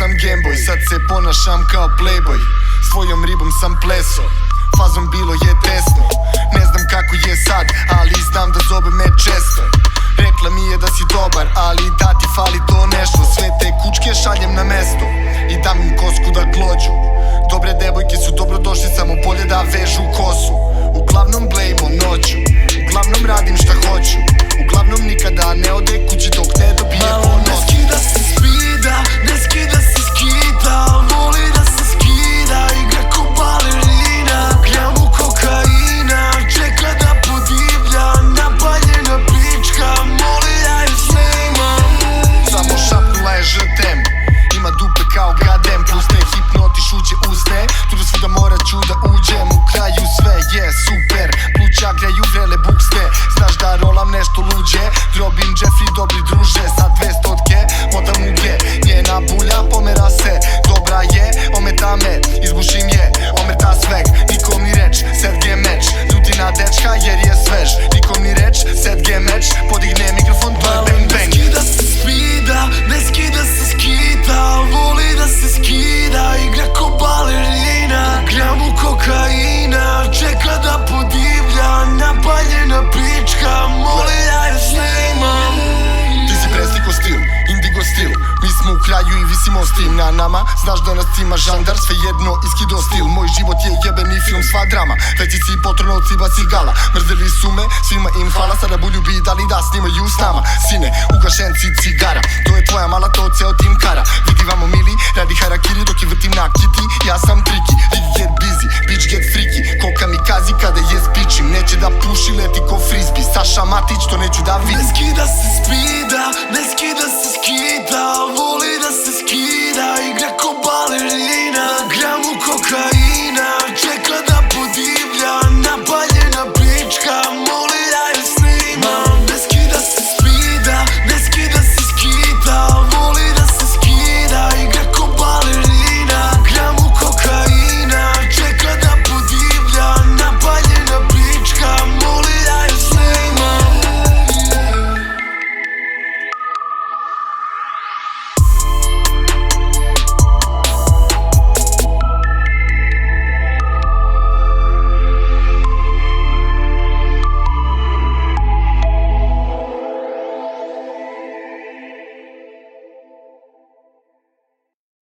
sam Gameboy, sad se ponašam kao Playboy. Svojom ribom sam pleso, fazom bilo je tesno. Ne znam kako je sad, ali znam da zobe me često. Rekla mi je da si dobar, ali da ti fali to nešto. Sve te kučke šaljem na mesto i dam im kosku da glođu. Dobre devojke su dobrodošli, samo bolje da vežu kosu. Uglavnom blejmo noću, uglavnom radim šta hoću. Uglavnom nikada ne ode kući dok ne dobije bonus. Ne skida se spida, ne skida se skida, voli da se skida, igra ko balerina. Gramu kokaina, čeka da podivlja, napaljena pička, moli da je snimam. Samo šapnula je žrtem, ima dupe kao gadem, plus te hipnotišuće usne. Tuda svuda morat ću da uđem, u kraju sve je super. Pluća graju vrele buksne, znaš da rolam nešto luđe. Drobim Jeffrey, dobri druže, sa 200-tke modam uge. Njena bulja pomera se, dobra je, ometa me, izbušim je, omerta sveg. Nikom ni reč, set ge meč, ljutina dečka jer je svež. Nikom ni reč, set ge meč, podigne mikrofon, to je bang bang. Ne skida se spida, ne skida se skida, voli da se skida, igra ko balerina. Gramu kokaina, čeka da podivlja, napaljena pička, moli da je snimam. Ti si presliko stil, indigo stil, mi smo u kraju i visimo s tim na nama. Znaš da nas cima žandar, sve jedno iskido stil. Moj život je jebeni film, sva drama. Veći si potrebno od ciba cigala. Mrzeli su me, svima im hvala. Sada bulju bi dali da snimaju s nama. Sine, ugašenci cigara, to je tvoja mala, to ceo tim kara. Vidi vamo mili, radi harakiri dok je vrtim na kiti. Ja sam triki, Ricky get busy, bitch get freaky. Ko kamikazi kada je spičim, neće da puši, leti ko frisbee. Saša Matić, to neću da vidim. Ne skida se spida, ne skida se skida, voli da se skida, igra ko balerina.